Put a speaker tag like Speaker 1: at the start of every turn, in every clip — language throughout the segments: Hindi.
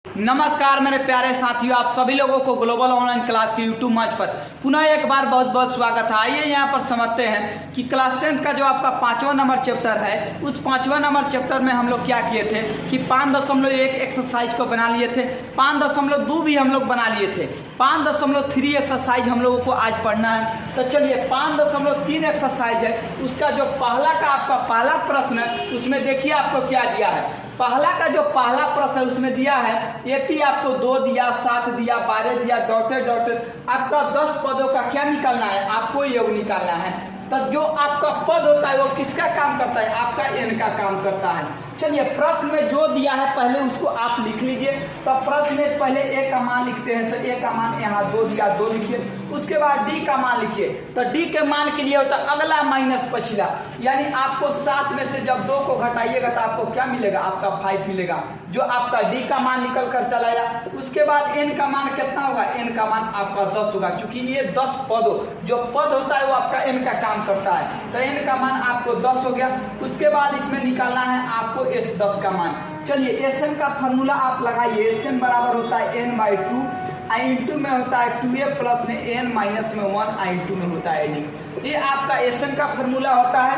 Speaker 1: नमस्कार मेरे प्यारे साथियों, आप सभी लोगों को ग्लोबल ऑनलाइन क्लास के यूट्यूब मंच पर पुनः एक बार बहुत बहुत स्वागत है। आइए यहाँ पर समझते हैं कि क्लास 10th का जो आपका 5वां नंबर चैप्टर है, उस 5वां नंबर चैप्टर में हम लोग क्या किए थे कि 5.1 एक्सरसाइज को बना लिए थे, 5.2 भी हम लोग बना लिए थे, 5.3 एक्सरसाइज हम लोगों को आज पढ़ना है। तो चलिए 5.3 एक्सरसाइज है, उसका जो आपका पहला प्रश्न है उसमें देखिए आपको क्या दिया है। पहला का जो पहला प्रश्न है उसमें दिया है एपी आपको 2 दिया, 7 दिया, 12 दिया, डॉटेड आपका 10 पदों का क्या निकालना है, आपको योग निकालना है। तो जो आपका पद होता है वो किसका काम करता है, आपका एन का काम करता है। चलिए प्रश्न में जो दिया है पहले उसको आप लिख लीजिए। तो प्रश्न में पहले ए का मान लिखते हैं, तो ए का मान यहाँ 2 दिया, 2 लिखिए। उसके बाद डी का मान लिखिए, तो डी के मान के लिए होता है अगला माइनस पिछला, यानी आपको 7 में से जब 2 को घटाइएगा तो आपको क्या मिलेगा, आपका 5 मिलेगा, जो आपका डी का मान निकल कर चला आया। उसके बाद एन का मान कितना होगा, एन का मान आपका 10 होगा, क्योंकि ये 10 पद जो पद होता है वो आपका एन का काम करता है। तो एन का मान आपको 10 हो गया। उसके बाद इसमें निकालना है आपको एस 10 का मान। चलिए एस एन का फॉर्मूला आप लगाइए। एस एन बराबर होता है n/2, आई इंटू में होता है 2a प्लस में n माइनस में 1 आई इंटू में होता है डी। ये आपका एस एन का फॉर्मूला होता है।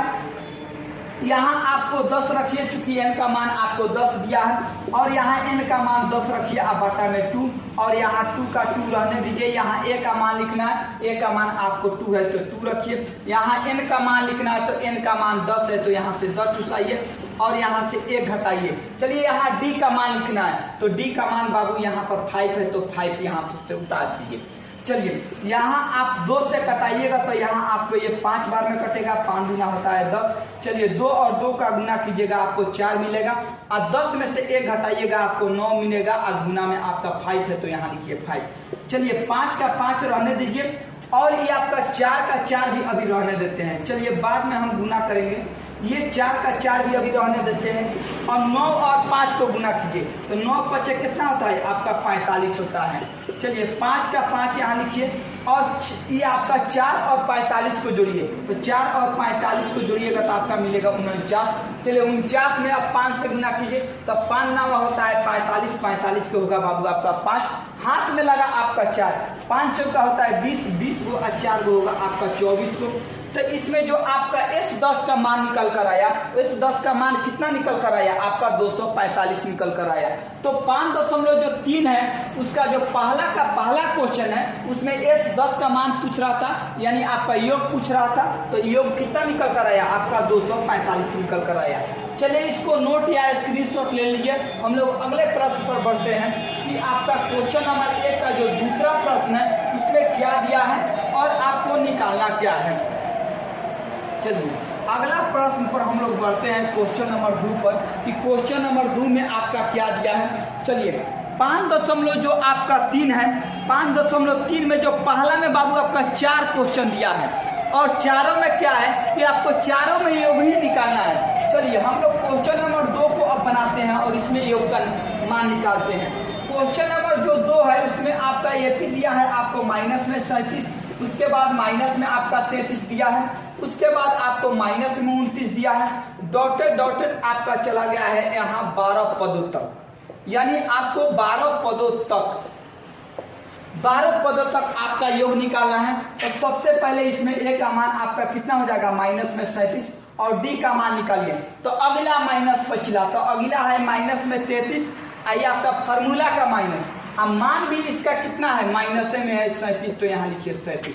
Speaker 1: यहाँ आपको 10 रखिए, चूंकि n का मान आपको 10 दिया है, और यहाँ n का मान 10 रखिए आप बटा में 2, और यहाँ 2 का 2 रहने दीजिए। यहाँ a का मान लिखना है, a का मान आपको 2 है तो 2 रखिए। यहाँ n का मान लिखना है, तो n का मान 10 है तो यहाँ से 10 चुसाइए और यहाँ से 1 घटाइए। चलिए यहाँ d का मान लिखना है, तो d का मान बाबू यहाँ पर 5 है तो 5 यहाँ से उतार दीजिए। चलिए यहाँ आप 2 से कटाइएगा तो यहाँ आपको ये 5 बार में कटेगा, 5 गुना होता है 10। चलिए 2 और 2 का गुना कीजिएगा आपको 4 मिलेगा, और 10 में से 1 घटाइएगा आपको 9 मिलेगा, और गुना में आपका 5 है तो यहाँ लिखिए 5। चलिए 5 का 5 रहने दीजिए, और ये आपका 4 का 4 भी अभी रहने देते हैं। चलिए बाद में हम गुना करेंगे, ये 4 का 4 भी अभी रहने देते हैं, और 9 और 5 को गुना कीजिए तो 9 पचे कितना होता है, आपका 45 होता है। चलिए 5 का 5 यहाँ लिखिए, और ये आपका 4 और 45 को जोड़िए, तो 4 और 45 को जोड़िएगा तो आपका मिलेगा 49। चलिए 49 में आप 5 से गुना कीजिए, तो 5 नामा होता है 45, 45 को होगा बाबू आपका 5, हाथ में लगा आपका 4, 5 चौका होता है 20, 20 को और 4 को होगा आपका 24 को। तो इसमें जो आपका S10 का मान निकल कर आया, S10 का मान कितना निकल कर आया, आपका 245 निकल कर आया। तो 5.3 है, उसका जो पहला क्वेश्चन है उसमें S10 का मान पूछ रहा था, यानी आपका योग पूछ रहा था, तो योग कितना निकल कर आया, आपका 245 निकल कर आया। चलिए इसको नोट या स्क्रीनशॉट ले लीजिए। हम लोग अगले प्रश्न पर बढ़ते हैं कि आपका क्वेश्चन नंबर 1 का जो दूसरा प्रश्न है उसमें क्या दिया है और आपको निकालना क्या है। चलिए अगला प्रश्न पर हम लोग बढ़ते हैं क्वेश्चन नंबर 2 पर, कि क्वेश्चन नंबर 2 में आपका क्या दिया है। चलिए 5.3 है, 5.3 में जो पहला में बाबू आपका 4 क्वेश्चन दिया है, और चारों में क्या है कि आपको चारों में योग ही निकालना है। चलिए हम लोग क्वेश्चन नंबर 2 को अब बनाते हैं और इसमें योग का मान निकालते हैं। क्वेश्चन नंबर जो 2 है उसमें आपका एपी दिया है आपको माइनस में 37, उसके बाद माइनस में आपका 33 दिया है, उसके बाद आपको माइनस में 29 दिया है, डॉटेड आपका चला गया है यहाँ 12 पदों तक, यानी आपको 12 पदों तक आपका योग निकालना है। तो सबसे पहले इसमें ए का मान आपका कितना हो जाएगा, माइनस में 37, और डी का मान निकालिए। तो अगला माइनस पिछला, तो अगला है माइनस में 33, आइए आपका फार्मूला का माइनस, अब मान भी इसका कितना है, माइनस में है 37, तो यहाँ लिखिए 37।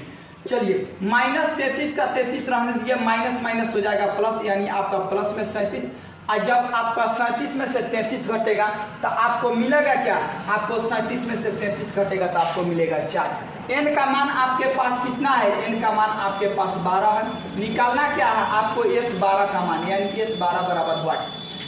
Speaker 1: चलिए माइनस 33 का 33 रहने दीजिए, माइनस माइनस हो जाएगा प्लस, यानी आपका प्लस में 37, और जब आपका 37 में से 33 घटेगा तो आपको मिलेगा क्या, आपको 37 में से 33 घटेगा तो आपको मिलेगा 4। एन का मान आपके पास कितना है, एन का मान आपके पास 12 है, निकालना क्या है आपको S12 का मान, यानी S12 बराबर हुआ।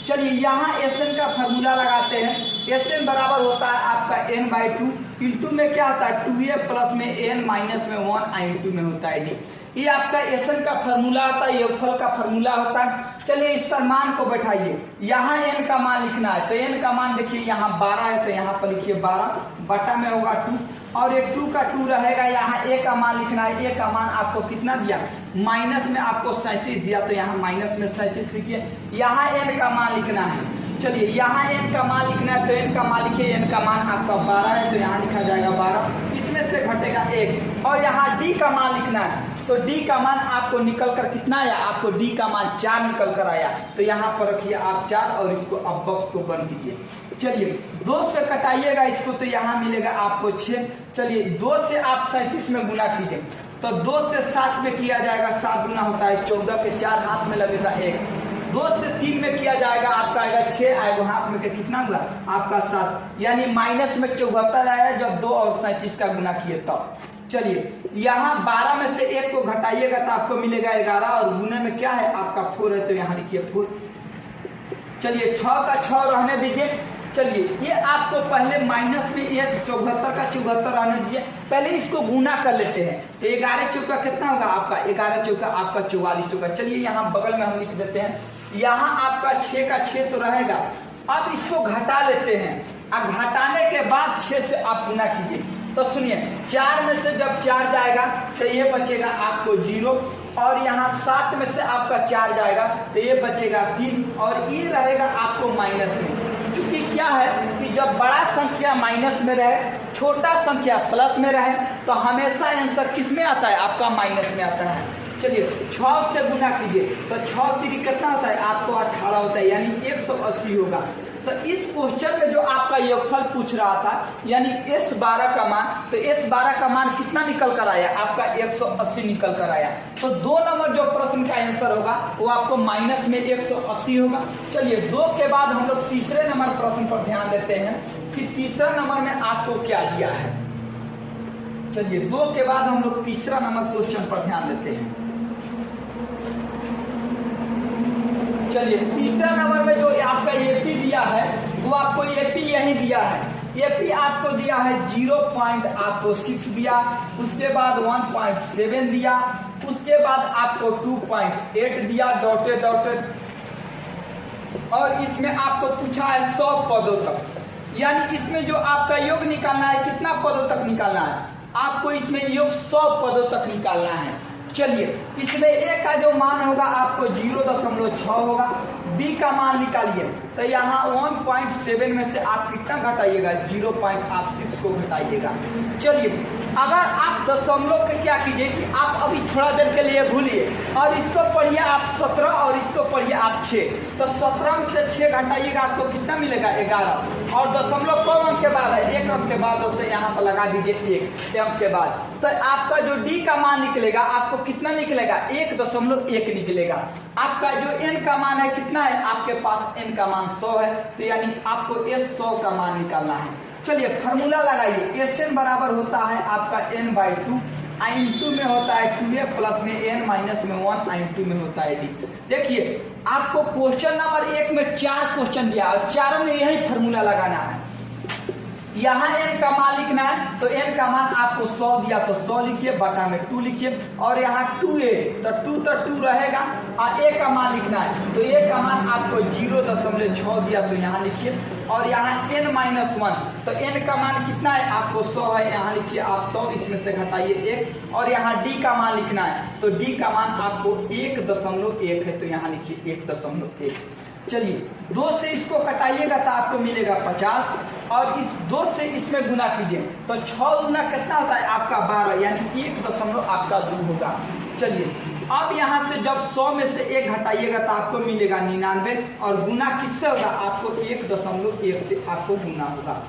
Speaker 1: चलिए यहाँ Sn का फॉर्मूला लगाते हैं। Sn बराबर होता है आपका n/2, इंटू में क्या होता है 2a प्लस में n माइनस में 1 आई इंटू में होता है डी। ये आपका Sn का फॉर्मूला होता है, योगफल का फॉर्मूला होता है। चलिए इस पर मान को बैठाइए, यहाँ n का मान लिखना है, तो n का मान देखिए यहाँ 12 है तो यहाँ पर लिखिए 12, बटा में होगा 2, और ये 2 का 2 रहेगा। यहाँ a का मान लिखना है, a का मान आपको कितना दिया, माइनस में आपको 37 दिया, तो यहाँ माइनस में 37 लिखिए। यहाँ n का मान लिखना है, चलिए यहाँ n का मान लिखना है, तो n का मान लिखिए, n का मान आपका 12 है, तो यहाँ लिखा जाएगा 12, इसमें से घटेगा 1। और यहाँ d का मान लिखना है, तो d का मान आपको निकल कर कितना आया, आपको d का मान 4 निकल कर आया, तो यहाँ पर रखिए आप 4 और इसको अब बॉक्स को बंद कीजिए। चलिए 2 से कटाइएगा इसको, तो यहाँ मिलेगा आपको 6। चलिए 2 से आप 37 में गुना कीजिए, तो 2 से 7 में किया जाएगा, 7 गुना होता है 14 के 4 हाथ में लगेगा 1। 2 से 3 में किया जाएगा, आपका आएगा 6 आएगा, हाथ में कितना हुआ आपका 7, यानी माइनस में 74 आया जब 2 और 37 का गुना किए तब। चलिए यहाँ 12 में से 1 को घटाइएगा तो आपको मिलेगा 11, और गुने में क्या है आपका 4 है, तो यहाँ लिखिए 4। चलिए 6 का 6 रहने दीजिए। चलिए ये आपको पहले माइनस में ये 74 का 74 रहने दीजिए, पहले इसको गुना कर लेते हैं, तो 11 चौका कितना होगा आपका, 11 चौका आपका 44 होगा। चलिए यहाँ बगल में हम लिख देते हैं, यहाँ आपका 6 का 6 तो रहेगा, अब इसको घटा लेते हैं, अब घटाने के बाद 6 से आप गुना कीजिए, तो सुनिए 4 में से जब 4 जाएगा तो ये बचेगा आपको 0, और यहाँ 7 में से आपका 4 जाएगा तो ये बचेगा 3, और ये रहेगा आपको माइनस में। चूंकि क्या है कि जब बड़ा संख्या माइनस में रहे, छोटा संख्या प्लस में रहे, तो हमेशा आंसर किस में आता है, आपका माइनस में आता है। चलिए 6 से गुना कीजिए, तो 6 3 कितना होता है आपको 18 होता है, यानी 180 होगा। तो इस क्वेश्चन में जो आपका योगफल पूछ रहा था, यानी S12 का मान, तो S12 का मान कितना निकल कर आया आपका 180 निकल कर आया। तो 2 नंबर जो प्रश्न का आंसर होगा वो आपको माइनस में 180 होगा। चलिए 2 के बाद हम लोग तीसरे नंबर प्रश्न पर ध्यान देते हैं कि तीसरा नंबर में आपको क्या दिया है। चलिए 2 के बाद हम लोग तीसरा नंबर क्वेश्चन पर ध्यान देते हैं। चलिए तीसरा नंबर में जो आपका एपी दिया है वो आपको एपी यही दिया है, एपी आपको दिया है 0.6 दिया, उसके बाद 1.7 दिया, उसके बाद आपको 2.8 दिया डॉटेड, और इसमें आपको पूछा है 100 पदों तक, यानी इसमें जो आपका योग निकालना है, कितना पदों तक निकालना है आपको, इसमें योग 100 पदों तक निकालना है। चलिए इसमें ए का जो मान होगा आपको 0.6 होगा, डी का मान निकालिए, तो यहाँ 1.7 में से आप कितना घटाइएगा, 0.6 को घटाइएगा। चलिए अगर आप दशमलव के क्या कीजिए कि आप अभी थोड़ा देर के लिए भूलिए और इसको पढ़िए आप 17 और इसको पढ़िए आप 6, तो 17 में से 6 घटाइएगा आपको कितना मिलेगा 11, और दशमलव कौन अंक के बाद है, 1 अंक के बाद होते, यहाँ पर लगा दीजिए 1 अंक के बाद, तो आपका जो डी का मान निकलेगा आपको कितना निकलेगा 1.1 निकलेगा। आपका जो एन का मान है कितना है, आपके पास एन का मान 100 है, तो यानी आपको एस 100 का मान निकालना है। चलिए फार्मूला लगाइए, एस एन बराबर होता है आपका n/2, i/2 में होता है 2a प्लस में n माइनस में 1, i/2 में होता है d। देखिए आपको क्वेश्चन नंबर 1 में 4 क्वेश्चन दिया और चारों में यही फार्मूला लगाना है। यहाँ n का मान लिखना है, तो n का मान आपको 100 दिया तो 100 लिखिए, बटा में 2 लिखिए, और यहाँ 2a तो 2 रहेगा, और a का मान लिखना है, तो a का मान आपको 0.6 दिया तो यहाँ लिखिए, और यहाँ n-1 तो n का मान कितना है आपको 100 है, यहाँ लिखिए आप 100, इसमें से घटाइए 1, और यहाँ d का मान लिखना है, तो d का मान आपको 1.1 है, तो यहाँ लिखिए 1.1। चलिए 2 से इसको कटाइएगा तो आपको मिलेगा 50, और इस 2 से इसमें गुना कीजिए तो 6 गुना कितना होता है आपका 12, यानी 1.2 आपका 2 होगा। चलिए अब यहाँ से जब 100 में से 1 घटाइएगा तो आपको मिलेगा 99, और गुना किससे होगा आपको 1.1 से आपको गुना होगा।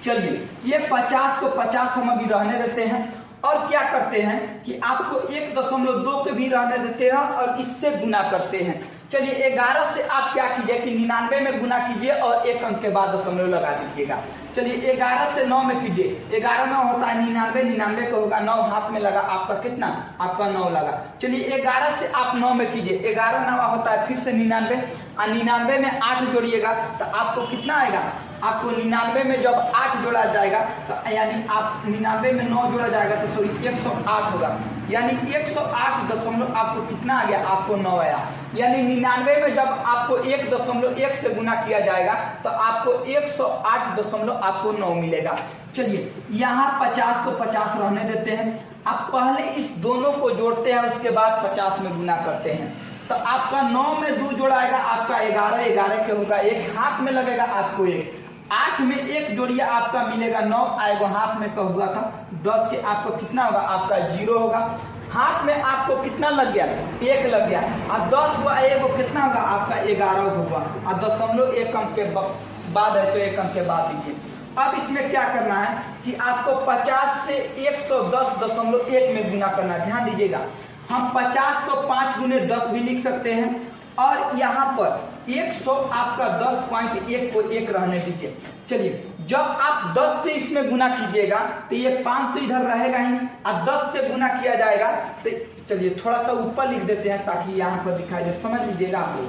Speaker 1: चलिए ये 50 को 50 हम अभी रहने देते हैं, और क्या करते हैं कि आपको 1.2 के भी रहने देते हैं और इससे गुना करते हैं। चलिए 11 से आप क्या कीजिए कि 99 में गुना कीजिए और 1 अंक के बाद दशमलव लगा दीजिएगा। चलिए 11 से 9 में कीजिए, 11 9 होता है 99, 99 का होगा 9 हाथ में लगा आपका कितना, आपका 9 लगा। चलिए 11 से आप 9 में कीजिए, 11 9 होता है फिर से 99, और 99 में 8 जोड़िएगा तो आपको कितना आएगा, आपको 99 में जब 8 जोड़ा जाएगा तो यानी आप 99 में 9 जोड़ा जाएगा तो सॉरी 108 होगा, यानी 108 आपको कितना आ गया, आपको 9 आया। यानी 99 में जब आपको 1.1 से गुना किया जाएगा तो आपको 108 आपको 9 मिलेगा। चलिए यहाँ 50 को 50 रहने देते हैं, आप पहले इस दोनों को जोड़ते हैं उसके बाद 50 में गुना करते हैं। तो आपका 9 में 2 जोड़ाएगा आपका 11, 11 के होगा 1, हाथ में लगेगा आपको 1, 8 में 1 जोड़िए आपका मिलेगा 9, आएगा हाथ में का हुआ था 10 के आपको कितना होगा आपका 0 होगा। हाथ में आपको कितना लग गया 1 लग गया, और 10 हुआ 1 कितना होगा आपका 11 होगा, और 0.1 अंक के बाद है तो 1 अंक के बाद दीजिए। अब इसमें क्या करना है कि आपको 50 से 110.1 में गुना करना है। ध्यान दीजिएगा, हम 50 को 5 गुने 10 भी लिख सकते हैं, और यहाँ पर 100 आपका 10.1 को 1 रहने दीजिए। चलिए, जब आप 10 से इसमें गुना कीजिएगा तो ये 5 तो इधर रहेगा ही, और 10 से गुना किया जाएगा तो चलिए थोड़ा सा ऊपर लिख देते हैं ताकि यहाँ पर दिखाई दे, समझ लीजिएगा आप लोग।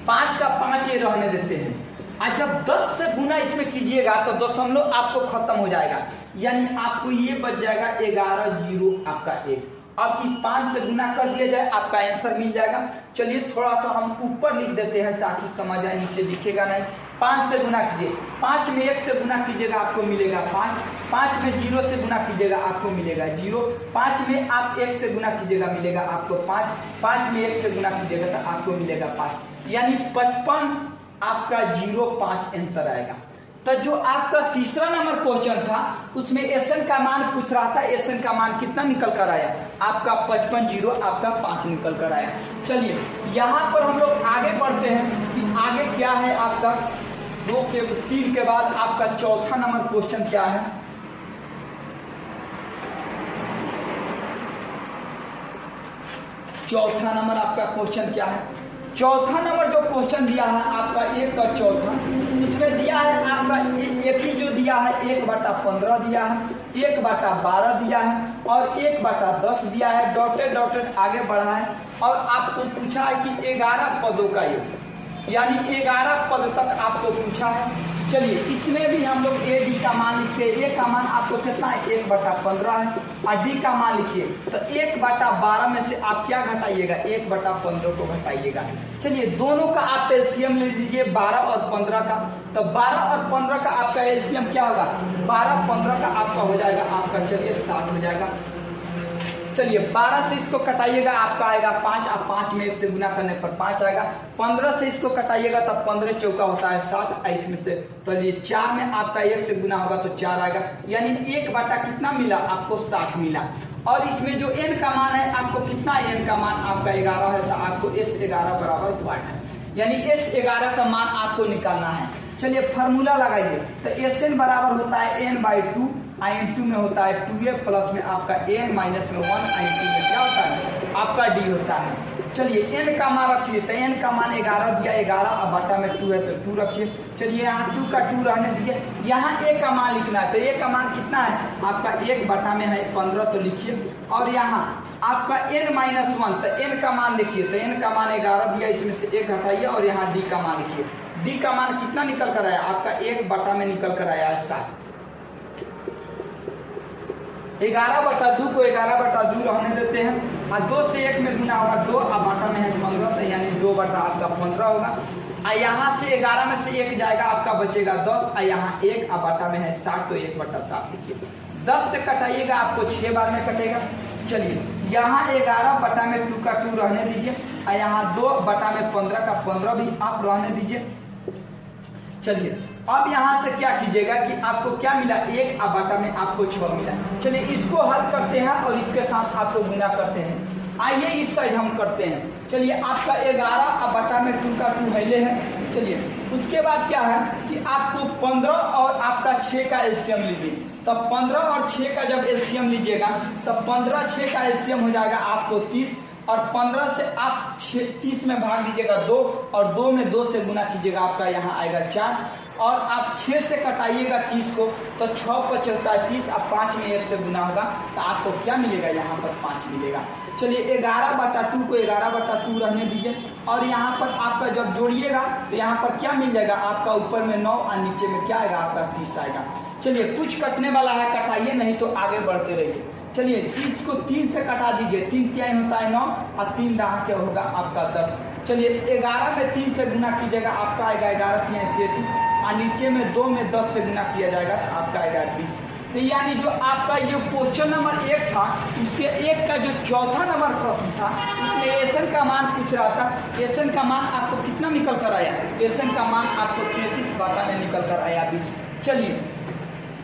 Speaker 1: 5 का 5 ये रहने देते हैं, और जब 10 से गुना इसमें कीजिएगा तो दशमलव आपको खत्म हो जाएगा, यानी आपको ये बच जाएगा 11 0 आपका 1। अब इस 5 से गुना कर दिया जाए आपका आंसर मिल जाएगा। चलिए थोड़ा सा हम ऊपर लिख देते हैं ताकि समझ आए, नीचे दिखेगा नहीं। 5 से गुना कीजिए, 5 में 1 से गुना कीजिएगा आपको मिलेगा 5, 5 में 0 से गुना कीजिएगा आपको मिलेगा 0, 5 में आप 1 से गुना कीजिएगा मिलेगा आपको 5, 5 में 1 से गुना कीजिएगा तो आपको मिलेगा 5, यानी 55 आपका 05 आंसर आएगा। तो जो आपका तीसरा नंबर क्वेश्चन था उसमें एसएन का मान पूछ रहा था, एसएन का मान कितना निकल कर आया आपका 55 0 आपका 5 निकल कर आया। चलिए यहाँ पर हम लोग आगे बढ़ते हैं कि आगे क्या है आपका 3 के बाद आपका चौथा नंबर क्वेश्चन क्या है। चौथा नंबर आपका क्वेश्चन क्या है। चौथा नंबर जो क्वेश्चन दिया है आपका 1 का चौथा, इसमें दिया है आपका एक ही जो दिया है 1/15 दिया है, 1/12 दिया है और 1/10 दिया है, डॉटेड आगे बढ़ा है, और आपको पूछा है कि 11 पदों का योग, यानी 11 पद तक आपको पूछा है। चलिए इसमें भी हम लोग ए डी का मान लिखते हैं। ए का मान आपको कितना है 1/15 है, और डी का मान लिखिए तो 1/12 में से आप क्या घटाइएगा 1/15 को घटाइएगा। चलिए दोनों का आप एलसीएम ले लीजिए 12 और 15 का, तो 12 और 15 का आपका एलसीएम क्या होगा 12 15 का आपका हो जाएगा आपका चलिए 60 हो जाएगा। चलिए 12 से इसको कटाइएगा आपका आएगा 5, अब 5 में 1 से गुना करने पर 5 आएगा। 15 से इसको कटाइएगा तब 15 चौका होता है 7, इसमें से तो ये 4 में आपका 1 से गुना होगा तो 4 आएगा, यानी 1 बटा कितना मिला आपको 60 मिला। और इसमें जो n का मान है आपको कितना n का मान आपका 11 है, तो आपको S11 बराबर 1 है, यानी S11 का मान आपको निकालना है। चलिए फार्मूला लगाइए, तो Sn बराबर होता है n/2, i/2 में होता है 2a प्लस में आपका n माइनस में 1 i/2 में क्या होता है आपका d होता है। चलिए n का मान रखिए, तो n का मान 11 दिया 11, अब बटा में 2 है तो 2 रखिए। चलिए यहाँ 2 का 2 रहने दीजिए, यहाँ a का मान लिखना है, तो a का मान कितना है आपका 1 बटा में है 15 तो लिखिए, और यहाँ आपका n-1 तो n का मान लिखिए, तो n का मान 11 दिया, इसमें से 1 हटाइए और यहाँ d का मान लिखिए। d का मान कितना निकल कर आया आपका 1 बटा में निकल कर आया 7। 11/2 को 11/2 रहने देते हैं, और 2 से 1 में गुना होगा 2, अब बटा में है 15 तो यानी 2 बटा आपका 15 होगा। और यहाँ से 11 में से 1 जाएगा आपका बचेगा 10, और यहाँ 1 अब बटा में है 60 तो 1/7 लिखिए। 10 से कटाइएगा आपको 6 बार में कटेगा। चलिए यहाँ 11 बटा में 2 का 2 रहने दीजिए, और यहाँ 2 बटा में 15 का 15 भी आप रहने दीजिए। चलिए अब यहाँ से क्या कीजिएगा कि आपको क्या मिला 1 अब बटा में आपको 6 मिला। चलिए इसको हल करते हैं और इसके साथ आपको गुना करते हैं। आइए इस साइड हम करते हैं। चलिए आपका 11 अब बटा में 2 का 2 पहले है। चलिए उसके बाद क्या है कि आपको 15 और आपका 6 का एलसीएम लीजिए, तब 15 और 6 का जब एलसीएम लीजिएगा तब 15 6 का एलसीएम हो जाएगा आपको 30, और 15 से आप 30 में भाग दीजिएगा 2, और 2 में 2 से गुना कीजिएगा आपका यहाँ आएगा 4, और आप 6 से कटाइएगा 30 को तो 6 5 होता है 30, अब 5 में 1 से गुना होगा तो आपको क्या मिलेगा यहाँ पर 5 मिलेगा। चलिए 11/2 को 11/2 रहने दीजिए, और यहाँ पर आपका जब जोड़िएगा तो यहाँ पर क्या मिल जाएगा आपका ऊपर में 9 और नीचे में क्या आएगा आपका 30 आएगा। चलिए कुछ कटने वाला है कटाइए, नहीं तो आगे बढ़ते रहिए। चलिए 30 को 3 से कटा दीजिए, 3 तिहाई होता है 9 और 3 दहा क्या होगा आपका 10। चलिए 11 में 3 से गुना कीजिएगा आपका आएगा 11 3 33, और नीचे में 2 में 10 से गुना किया जाएगा तो आपका आएगा 20। तो यानी जो आपका ये क्वेश्चन नंबर 1 था, उसके 1 का जो चौथा नंबर प्रश्न था, उसमें एसन का मान पूछ रहा था। एसन का मान आपको कितना निकल कर आया? एसन का मान आपको 33 बटा में निकल कर आया 20। चलिए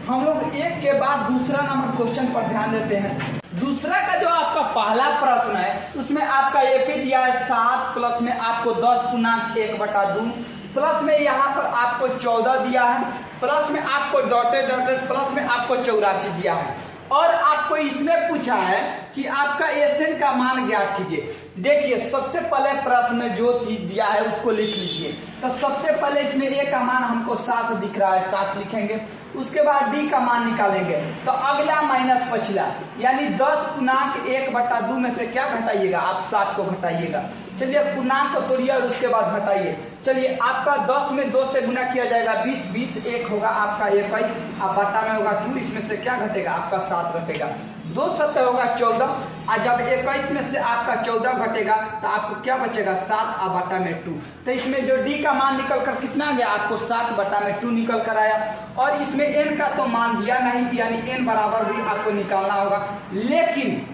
Speaker 1: हम लोग एक के बाद दूसरा नंबर क्वेश्चन पर ध्यान देते हैं। दूसरा का जो आपका पहला प्रश्न है, उसमें आपका एपी दिया है 7, प्लस में आपको 10.1/2, प्लस में यहाँ पर आपको 14 दिया है, प्लस में आपको डॉटेड, प्लस में आपको 84 दिया है, और आपको इसमें पूछा है कि आपका एसएन का मान ज्ञात कीजिए। देखिए सबसे पहले प्रश्न में जो चीज दिया है उसको लिख लीजिए। तो सबसे पहले इसमें ए का मान हमको 7 दिख रहा है, 7 लिखेंगे। उसके बाद डी का मान निकालेंगे, तो अगला माइनस पछिला, यानी 10.1/2 में से क्या घटाइएगा? आप 7 को घटाइएगा। चलिए पूर्णांक को तोड़िए और उसके बाद घटाइए। चलिए आपका 10 में 2 से गुना किया जाएगा 20, 20 1 होगा आपका 21, अब बटा में होगा 2, इसमें से क्या घटेगा? आपका 7 घटेगा। 2 7 होगा 14, और जब 21 में से आपका 14 घटेगा तो आपको क्या बचेगा? 7 और बटा में 2। तो इसमें जो डी का मान निकल कर कितना गया? आपको 7 बटा में 2 निकल कर आया। और इसमें एन का तो मान दिया नहीं, यानी एन बराबर भी आपको निकालना होगा, लेकिन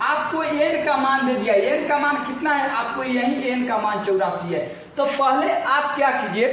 Speaker 1: आपको एन का मान दे दिया। एन का मान कितना है? आपको यही एन का मान 84 है। तो पहले आप क्या कीजिए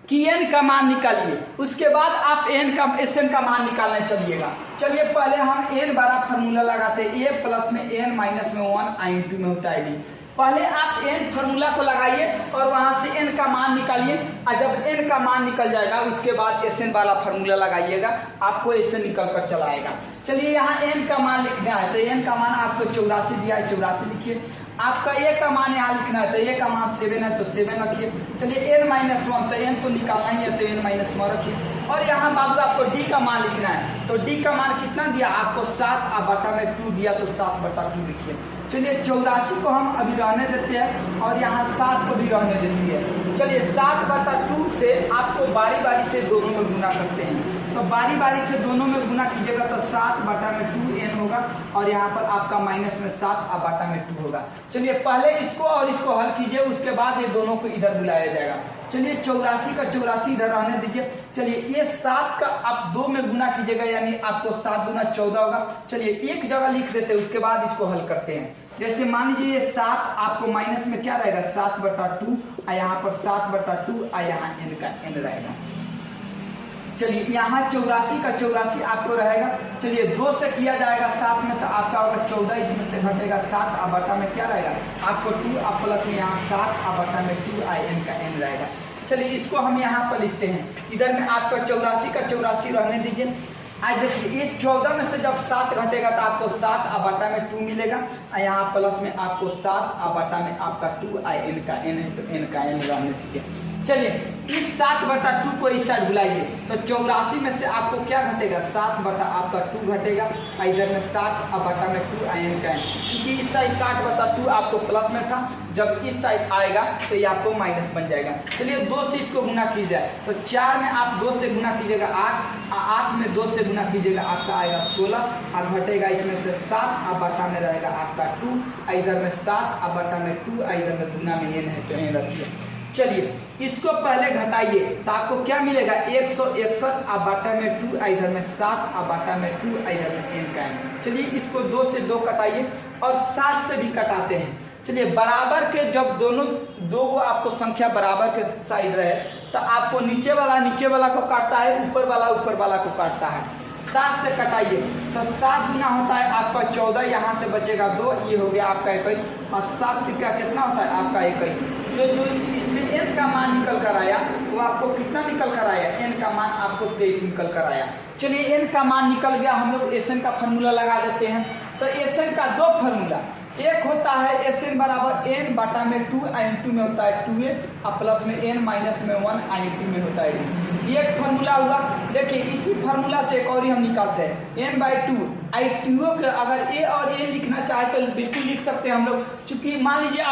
Speaker 1: कि एन का मान निकालिए, उसके बाद आप एन का एसएन का मान निकालने चलिएगा। चलिए पहले हम एन बड़ा फार्मूला लगाते हैं, ए प्लस में एन माइनस में 1 i/2 में होता है डी। पहले आप एन फार्मूला को लगाइए और वहां से एन का मान निकालिए, और जब एन का मान निकल जाएगा उसके बाद एसएन वाला फार्मूला लगाइएगा, आपको एसएन निकल कर चला आएगा। चलिए यहाँ एन का मान लिखना है, तो एन का मान आपको 84 दिया है, 84 लिखिए। आपका ए का मान यहाँ लिखना है, तो ए का मान 7 है, तो 7 रखिए। चलिए n माइनस 1, तो एन तो निकालना ही है, तो n माइनस 1 रखिए। और यहाँ बाबू आपको डी का मान लिखना है, तो डी का मान कितना दिया? आपको 7 और बटा में 2 दिया, तो 7 बटा 2 लिखिए। चलिए 84 को हम अभी रहने देते हैं और यहाँ 7 को भी रहने देती है। चलिए 7 बटा 2 से आपको बारी बारी से दोनों में गुना करते हैं, तो बारी बारी से दोनों में गुना कीजिएगा तो 7 बटा में 2n होगा, और यहाँ पर आपका माइनस में 7 और बटा में 2 होगा। चलिए पहले इसको और इसको हल कीजिए, उसके बाद ये दोनों को इधर बुलाया जाएगा। चलिए 84 का 84 इधर रहने दीजिए। चलिए ये 7 का आप 2 में गुना कीजिएगा, यानी आपको 7 दूना 14 होगा। चलिए एक जगह लिख देते हैं, उसके बाद इसको हल करते हैं। जैसे मान लीजिए ये 7 आपको माइनस में क्या रहेगा? 7 बटा 2, और यहाँ पर 7 बटा 2, और यहाँ n का n रहेगा। चलिए यहाँ 84 का 84 आपको रहेगा। चलिए 2 से किया जाएगा 7 में, तो आपका होगा 14, इसमें से घटेगा 7 और बटा में क्या रहेगा? आपको 2 और प्लस में यहाँ 7 और बटा में 2 और n का n रहेगा। चलिए इसको हम यहाँ पर लिखते हैं, इधर में आपका 84 का 84 रहने दीजिए। आज देखिए ये 14 में से जब 7 घटेगा तो आपको 7 और बटा में 2 मिलेगा, और यहाँ प्लस में आपको 7 और बटा में आपका 2 और n का n है, तो n का n रहने दीजिए। चलिए इस 7 बटा 2 को इस साइड बुलाइए, तो 84 में से आपको क्या घटेगा? 7 बटा आपका 2 घटेगा, इधर में 7 और बटा में 2 n का n, क्योंकि इस साइड 60 बटा 2 आपको प्लस में था, जब इस साइड आएगा तो ये आपको माइनस बन जाएगा। चलिए 2 से इसको गुना किया जाए, तो 4 में आप 2 से गुना कीजिएगा 8, 8 में 2 से गुना कीजिएगा आपका आएगा 16, और घटेगा इसमें से 7 और बटा में रहेगा आपका 2, इधर में 7 और बटा में 2, इधर में गुना में n है, तो n रखिए। चलिए इसको पहले घटाइए, तो आपको क्या मिलेगा? 161 और बटा में 2, इधर में 7 और बटा में 2, इधर में n का n। चलिए इसको 2 से 2 कटाइए और 7 से भी कटाते हैं। चलिए बराबर के जब दोनों दो को आपको संख्या बराबर के साइड रहे, तो आपको नीचे वाला को काटता है, ऊपर वाला को काटता है। 7 से कटाइए, तो 7 गुना होता है आपका 14, यहाँ से बचेगा 2, ये हो गया आपका 21, और 7 का कितना होता है? आपका 21। जो इसमें n का मान निकल कर आया वो आपको कितना निकल कर आया? n का मान आपको 23 निकल कर आया। चलिए n का मान निकल गया, हम लोग एसएन का फार्मूला लगा देते हैं। तो एसएन का 2 फार्मूला, एक होता है एसएन बराबर n बटा में 2 i/2 में होता है 2a, और प्लस में n माइनस में 1 i/2 में होता है। ये एक फार्मूला हुआ। देखिए इसी फार्मूला से एक और ही हम निकालते हैं, n/2 i/2 के अगर a और a लिखना चाहे तो बिल्कुल लिख सकते हैं हम लोग। चूंकि मान लीजिए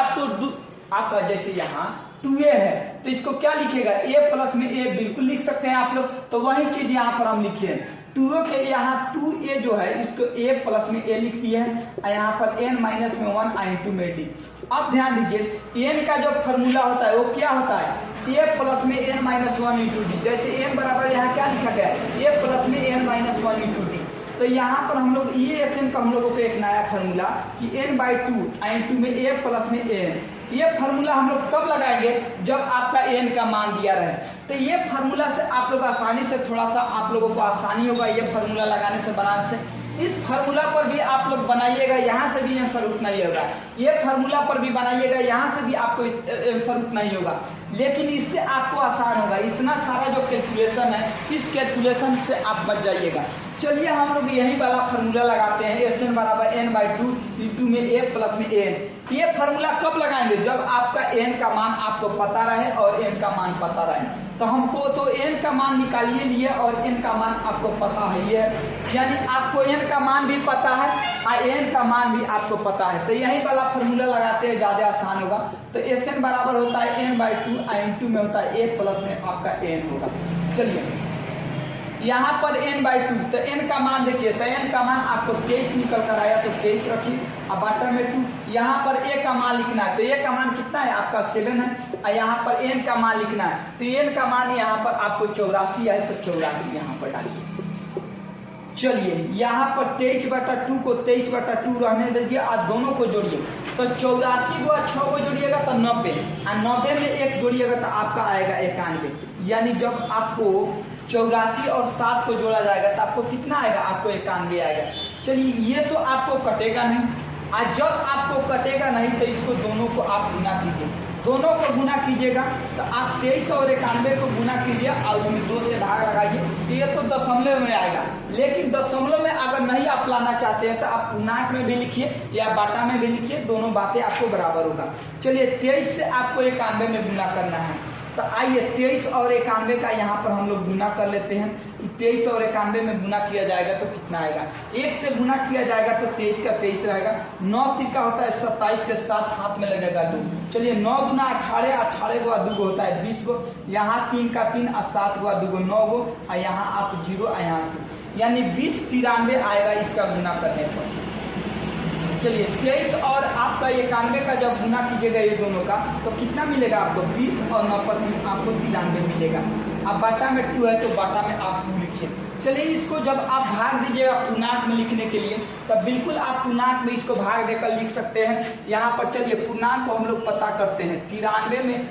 Speaker 1: आपका जैसे यहाँ 2a है, तो इसको क्या लिखेगा? a प्लस में a बिल्कुल लिख सकते हैं आप लोग, तो वही चीज यहाँ पर हम लिखे हैं। 2 के यहाँ 2a जो है इसको a प्लस में a लिख दिए हैं, और यहाँ पर n माइनस में 1 i/2 में d। अब ध्यान दीजिए n का जो फॉर्मूला होता है वो क्या होता है? a प्लस में n माइनस 1 × d। जैसे n बराबर यहाँ क्या लिखा गया है? a प्लस में n -1 इंटू डी। तो यहाँ पर हम लोग ये एसएन का हम लोगों को एक नया फार्मूला कि n/2 n2 में a प्लस में n, ये फार्मूला हम लोग कब लगाएंगे जब आपका n का मान दिया रहे। तो ये फार्मूला से आप लोग आसानी से थोड़ा सा आप लोगों को आसानी होगा ये फार्मूला लगाने से बनाने से। इस फार्मूला पर भी आप लोग बनाइएगा, यहाँ से भी आंसर उतना ही होगा। ये फार्मूला पर भी बनाइएगा, यहाँ से भी आपको आंसर उतना ही होगा, लेकिन इससे आपको आसान होगा। इतना सारा जो कैलकुलेशन है इस कैलकुलेशन से आप बच जाइएगा। चलिए हम लोग यही वाला फार्मूला लगाते हैं, एस एन बराबर n/2 इंटू में a प्लस में n। ये फार्मूला कब लगाएंगे जब आपका n का मान आपको पता रहे और n का मान पता रहे। तो हमको तो n का मान निकालिए लिए और n का मान आपको पता है, ये यानी आपको n का मान भी पता है और n का मान भी आपको पता है। तो यही वाला फार्मूला लगाते हैं, ज्यादा आसान होगा। तो एस एन बराबर होता है n/2 n2 में होता है a प्लस में आपका n होगा। चलिए यहाँ पर n/2, तो n का मान देखिए, तो n का मान आपको 23 निकल कर आया, तो 23 रखिए अब बटा में 2। यहाँ पर a का मान लिखना है, तो a का मान कितना है आपका 7 है, और यहाँ पर n का मान लिखना है, तो n का मान यहाँ पर आपको 84 है, तो 84 यहाँ पर डालिए। चलिए यहाँ पर 23/2 को 23/2 रहने दीजिए और दोनों को जोड़िए। तो 84 को 6 को जोड़िएगा तो 90, और 90 में 1 जोड़िएगा तो आपका आएगा 91। यानी जब आपको 84 और 7 को जोड़ा जाएगा तो आपको कितना आएगा, आपको 91 आएगा। चलिए ये तो आपको कटेगा नहीं, और जब आपको कटेगा नहीं तो इसको दोनों को आप गुना कीजिए। दोनों को गुना कीजिएगा तो आप 23 और 91 को गुना कीजिए और उसमें 2 से भाग लगाइए, तो ये तो दशमलव में आएगा। लेकिन दशमलव में अगर नहीं आप लाना चाहते हैं तो आप पूर्णांक में भी लिखिए या बाटा में भी लिखिए, दोनों बातें आपको बराबर होगा। चलिए 23 से आपको 91 में गुना करना है, तो आइए 23 और 91 का यहाँ पर हम लोग गुना कर लेते हैं कि 23 और 91 में गुना किया जाएगा तो कितना आएगा। 1 से गुना किया जाएगा तो 23 का 23 रहेगा, 9 3 होता है 27 के साथ हाथ में लगेगा 2। चलिए 9 दूना 18, 18 गुआ 2 होता है 20 गो, यहाँ 3 का 3 और 7 गुआ 2 9 गो, और यहाँ आप 0 और यहाँ 2, यानी 20 93 आएगा इसका गुना करने पर। चलिए 23 और आपका 91 का जब गुना कीजिएगा ये दोनों का तो कितना मिलेगा आपको, 20 और 9 पर आपको 93 मिलेगा। अब बाटा में 2 है तो बाटा में आप 2 लिखिए। चलिए इसको जब आप भाग दीजिएगा पूर्णांक में लिखने के लिए, तब बिल्कुल आप पूर्णांक में इसको भाग देकर लिख सकते हैं। यहाँ पर चलिए पूर्णांक को हम लोग पता करते हैं, 93 में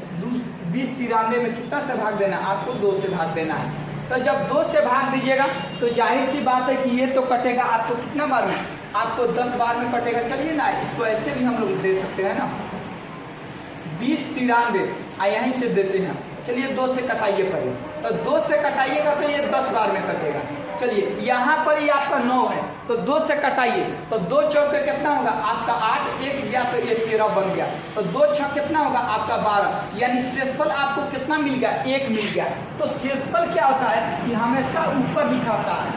Speaker 1: 20 93 में कितना से भाग देना है, आपको 2 से भाग देना है। तो जब 2 से भाग दीजिएगा तो जाहिर सी बात है कि ये तो कटेगा आपको कितना बार में, आपको 10 बार में कटेगा। चलिए ना इसको ऐसे भी हम लोग दे सकते हैं ना, 20 93 यहीं से देते हैं। चलिए 2 से कटाइए पहले, तो 2 से कटाइएगा तो ये 10 बार में कटेगा। चलिए यहाँ पर ये आपका 9 है तो 2 से कटाइए, तो 2 चौके कितना होगा आपका 8, 1 गया तो ये 13 बन गया, तो 2 छः कितना होगा आपका 12, यानी शेषफल आपको कितना मिल गया, 1 मिल गया। तो शेषफल क्या होता है कि हमेशा ऊपर दिखाता है,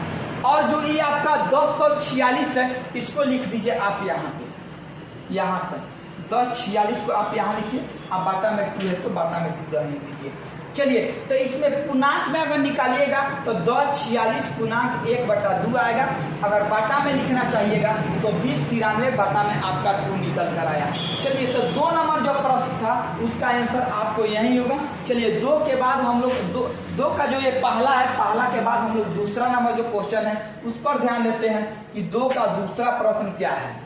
Speaker 1: और जो ये आपका 246 है इसको लिख दीजिए आप यहाँ पे, यहाँ पर 246 को आप यहाँ लिखिए, आप बाटा में 2 है तो बाटा में 2 रहने दीजिए। चलिए तो इसमें पूर्णांक में अगर निकालिएगा तो 246 पूर्णांक 1/2 आएगा। अगर बाटा में लिखना चाहिएगा तो 20 93 बाटा में आपका 2 निकल कर आया। चलिए तो 2 नंबर जो प्रश्न था उसका आंसर आपको यही होगा। चलिए 2 के बाद हम लोग 2 का जो ये पहला है, पहला के बाद हम लोग दूसरा नंबर जो क्वेश्चन है उस पर ध्यान देते हैं कि 2 का दूसरा प्रश्न क्या है।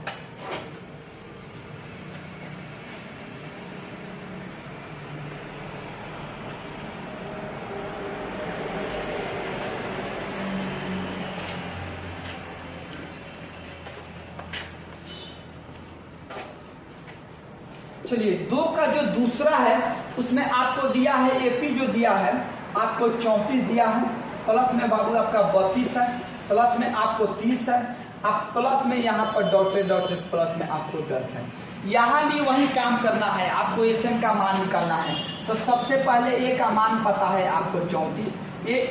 Speaker 1: चलिए 2 का जो दूसरा है उसमें आपको दिया है एपी जो दिया है आपको 34 दिया है, प्लस में बाबू आपका 32 है, प्लस में आपको 30 है, आप प्लस में यहाँ पर डॉटेड प्लस में आपको 10 है। यहाँ भी वही काम करना है, आपको एसएन का मान निकालना है। तो सबसे पहले ए का मान पता है आपको 34,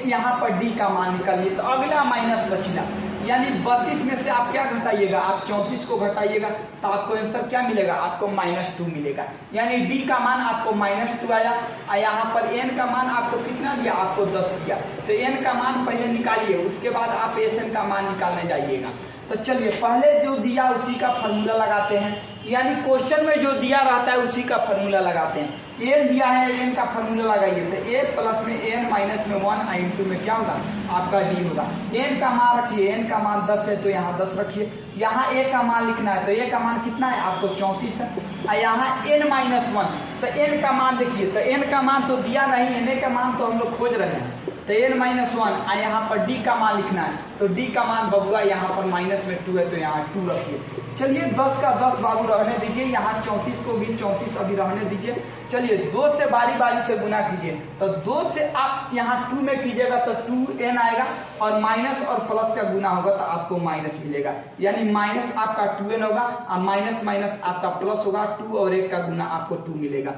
Speaker 1: यहाँ पर डी का मान निकालिए, तो अगला माइनस बचना, यानी 32 में से आप क्या घटाइएगा, आप 34 को घटाइएगा तो आपको आंसर क्या मिलेगा, आपको -2 मिलेगा। यानी डी का मान आपको -2 आया, और यहाँ पर एन का मान आपको कितना दिया, आपको 10 दिया। तो एन का मान पहले निकालिए, उसके बाद आप एस एन का मान निकालने जाइएगा। तो चलिए पहले जो दिया उसी का फॉर्मूला लगाते हैं, यानी क्वेश्चन में जो दिया रहता है उसी का फॉर्मूला लगाते हैं। एन दिया है, एन का फॉर्मूला लगाइए तो ए प्लस में एन माइनस में 1 इंटू में क्या होगा आपका डी होगा। एन का मान रखिए, एन का मान 10 है तो यहाँ 10 रखिए। यहाँ ए का मान लिखना है तो ए का मान कितना है आपको 34 है। और यहाँ एन माइनस 1 तो एन का मान देखिए, तो एन का मान तो दिया नहीं, एन का मान तो हम लोग खोज रहे हैं तो एन माइनस 1 और यहाँ पर डी का मान लिखना है तो डी का मान बबुआ यहाँ पर माइनस में 2 है तो यहाँ 2 रखिए। चलिए 10 का 10 बाबू रहने दीजिए, यहाँ 34 को भी 34 अभी रहने दीजिए। चलिए 2 से बारी बारी से गुना कीजिए तो 2 से आप यहाँ 2 में कीजिएगा तो 2n आएगा और माइनस और प्लस का गुना होगा तो आपको माइनस मिलेगा, यानी माइनस आपका 2n होगा और माइनस माइनस आपका प्लस होगा, 2 और 1 का गुना आपको 2 मिलेगा।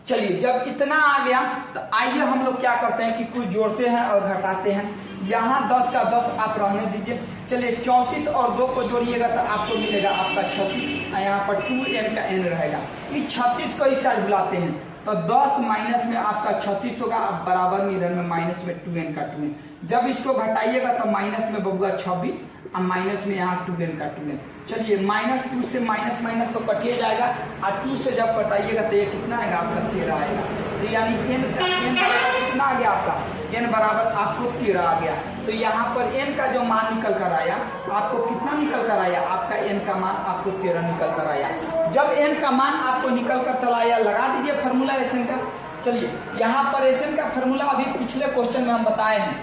Speaker 1: चलिए जब इतना आ गया तो आइए हम लोग क्या करते हैं कि कुछ जोड़ते हैं और घटाते हैं। यहाँ 10 का 10 आप रहने दीजिए। चलिए 34 और 2 को जोड़िएगा तो आपको मिलेगा आपका 36 और यहाँ पर 2n का n रहेगा। इस 36 को इस साइड बुलाते हैं तो 10 माइनस में आपका 36 होगा, अब बराबर में इधर में माइनस में 2n का 2n। जब इसको घटाइएगा तो माइनस में बबुआ 26 और माइनस में यहाँ 2n का 2n। चलिए माइनस 2 से माइनस माइनस तो कटिए जाएगा और 2 से जब कटाइएगा तो ये कितना आएगा आपका 13 आएगा। तो यानी n कितना आ गया आपका, n बराबर आपको 13 आ गया। तो यहाँ पर n का जो मान निकल कर आया आपको कितना निकल कर आया, आपका n का मान आपको 13 निकल कर आया। जब n का मान आपको निकल कर चला आया लगा दीजिए फॉर्मूला एसन का। चलिए यहाँ पर एसन का फॉर्मूला अभी पिछले क्वेश्चन में हम बताए हैं,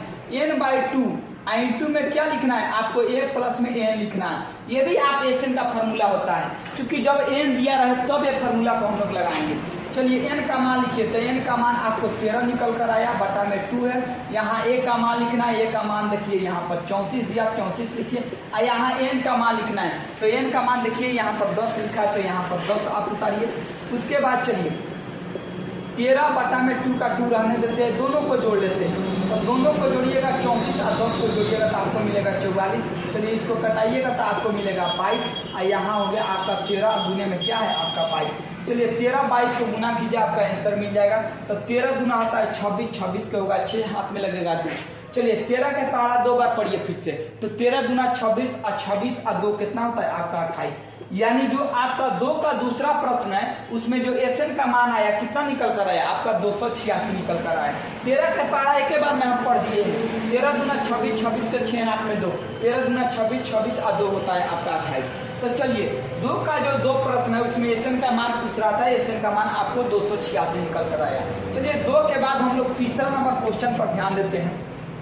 Speaker 1: n/2 इंटू में क्या लिखना है आपको a प्लस में n लिखना है। ये भी आप एसन का फॉर्मूला होता है, क्योंकि जब n दिया रहे तब ये फॉर्मूला को हम लोग लगाएंगे। चलिए n का मान लिखिए तो n का मान आपको 13 निकल कर आया, बटा में 2 है। यहाँ a का मान लिखना है, a का मान देखिए यहाँ पर 34 दिया, 34 लिखिए। और यहाँ n का मान लिखना है तो n का मान देखिए यहाँ पर 10 लिखा है तो यहाँ पर 10 आप उतारिए। उसके बाद चलिए 13 बटा में 2 का 2 रहने देते हैं, दोनों को जोड़ लेते हैं तो दोनों को जोड़िएगा 34 और 10 को जोड़िएगा तो आपको मिलेगा 44। चलिए इसको कटाइएगा तो आपको मिलेगा 22 और यहाँ हो गया आपका 13 गुने में क्या है आपका 22। चलिए 13 22 को गुना कीजिए आपका आंसर मिल जाएगा। तो 13 गुना होता है 26, 26 के होगा 6, हाथ में लगेगा 2। चलिए 13 के पहाड़ा 2 बार पढ़िए फिर से तो 13 गुना 26 और 26 और 2 कितना होता है आपका 28। यानी जो आपका 2 का दूसरा प्रश्न है उसमें जो एसन का मान आया कितना निकल कर आया आपका 286 निकल कर आया। 13 का पहाड़ा एक बार में हम पढ़ दिए 13 गुना 26, 26 के 6 हाथ में 2, 13 गुना 26, 26 और 2 होता है आपका 28। तो चलिए 2 का जो 2 प्रश्न है उसमें एसन का मान पूछ रहा था, एसन का मान आपको 286 निकल कर आया। चलिए 2 के बाद हम लोग तीसरा नंबर क्वेश्चन पर ध्यान देते हैं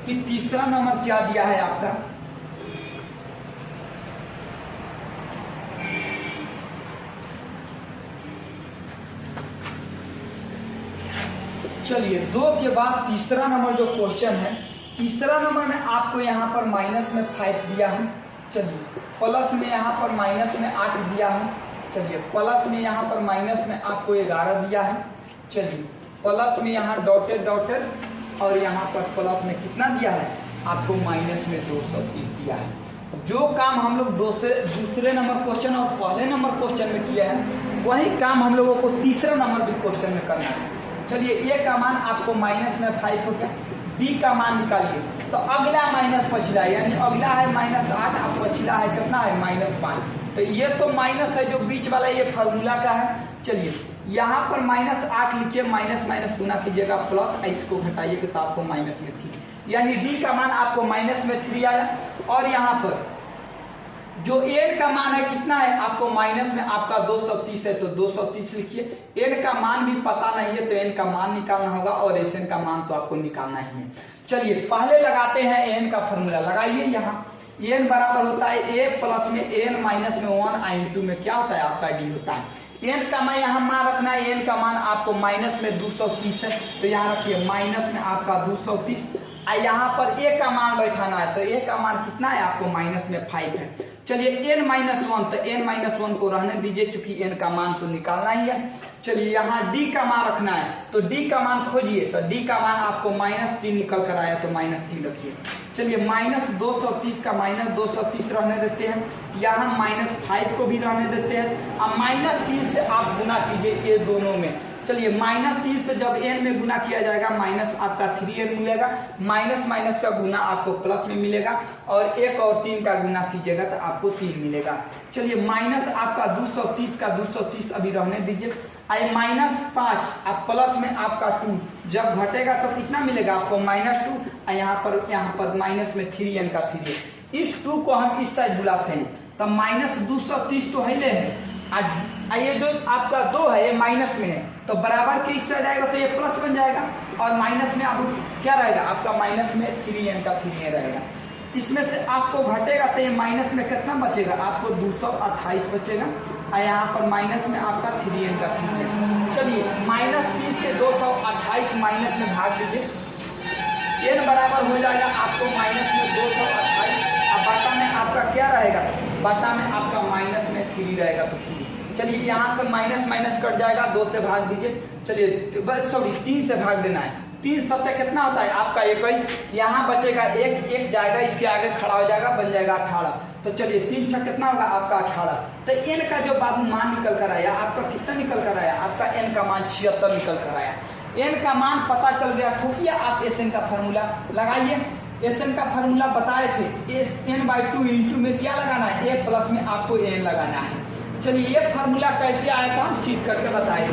Speaker 1: कि तीसरा नंबर क्या दिया है आपका। चलिए 2 के बाद तीसरा नंबर जो क्वेश्चन है, तीसरा नंबर में आपको यहाँ पर माइनस में 5 दिया है। चलिए प्लस में यहाँ पर माइनस में 8 दिया है। चलिए प्लस में यहाँ पर माइनस में आपको 11 दिया है। चलिए प्लस में यहाँ डॉटेड डॉटेड और यहाँ पर प्लस में कितना दिया है आपको माइनस में 230 दिया है। जो काम हम लोग दूसरे नंबर क्वेश्चन और पहले नंबर क्वेश्चन में किया है वही काम हम लोगों को तीसरा नंबर भी क्वेश्चन में करना है। चलिए ए का मान आपको माइनस में 5 हो गया, डी का मान निकालिए तो अगला माइनस पछिला यानी अगला है -8 और पछिला है कितना है -5। तो ये तो माइनस है जो बीच वाला ये फार्मूला का है। चलिए यहाँ पर -8 लिखिए, माइनस माइनस गुना कीजिएगा प्लस, इसको घटाइएगा तो आपको माइनस में 3 यानी डी का मान आपको माइनस में 3 आया। और यहाँ पर जो एन का मान है कितना है आपको माइनस में आपका 230 है तो 230 लिखिए। एन का मान भी पता नहीं है तो एन का मान निकालना होगा और एस एन का मान तो आपको निकालना ही है। चलिए पहले लगाते हैं एन का फॉर्मूला, लगाइए। यहाँ एन बराबर होता है ए प्लस में एन माइनस में 1 इंटू में क्या होता है आपका डी होता है। एन का मान यहाँ मान रखना है, एन का मान आपको माइनस में 230 है तो यहाँ रखिए माइनस में आपका 230। यहाँ पर ए का मान बैठाना है तो ए का मान कितना है आपको माइनस में 5 है। चलिए n-1 तो n-1 को रहने दीजिए क्योंकि n का मान तो निकालना ही है। चलिए यहाँ d का मान रखना है तो d का मान खोजिए तो d का मान आपको -3 निकल कर आया तो -3 रखिए। चलिए -230 का -230 रहने देते हैं, यहाँ -5 को भी रहने देते हैं। अब -3 से आप गुना कीजिए ये दोनों में। चलिए -3 से जब n में गुना किया जाएगा माइनस आपका 3n मिलेगा, माइनस माइनस का गुना आपको प्लस में मिलेगा और 1 और 3 का गुना कीजिएगा तो आपको 3 मिलेगा। चलिए माइनस आपका 230 का 230 अभी रहने दीजिए। आई -5 अब प्लस में आपका 2, जब घटेगा तो कितना मिलेगा आपको -2, यहाँ पर माइनस में 3n का 3 इस 2 को हम इस साइड बुलाते हैं, तब -230 तो है ले है, ये जो आपका 2 है ये माइनस में है, तो बराबर के इस साइड आएगा तो ये प्लस बन जाएगा, और माइनस में आप क्या रहेगा आपका माइनस में 3n का 3n रहेगा। इसमें से आपको घटेगा तो ये माइनस में कितना बचेगा आपको 228 बचेगा, और यहाँ पर माइनस में आपका 3n का 3n। चलिए -3 से 228 माइनस में भाग दीजिए, n बराबर हो जाएगा आपको माइनस में 228, अब बाटा में आपका क्या रहेगा, बाटा में आपका माइनस में 3 रहेगा तो 3। चलिए यहाँ पर माइनस माइनस कट जाएगा, 2 से भाग दीजिए, चलिए बस सॉरी 3 से भाग देना है, 3 सत्ते कितना होता है आपका 21, यहाँ बचेगा 1 जाएगा, इसके आगे खड़ा हो जाएगा, बन जाएगा 18। तो चलिए 3 छः कितना होगा आपका 18। तो n का जो बाद मान निकल कर आया आपका कितना निकल कर आया, आपका n का मान 76 निकल कर आया। n का मान पता चल गया, ठोकिए आप Sn का फार्मूला लगाइए। Sn का फार्मूला बताए थे, n/2 इंटू में क्या लगाना है, a प्लस में आपको n लगाना है। चलिए ये फार्मूला कैसे आया था हम सीख करके बताए।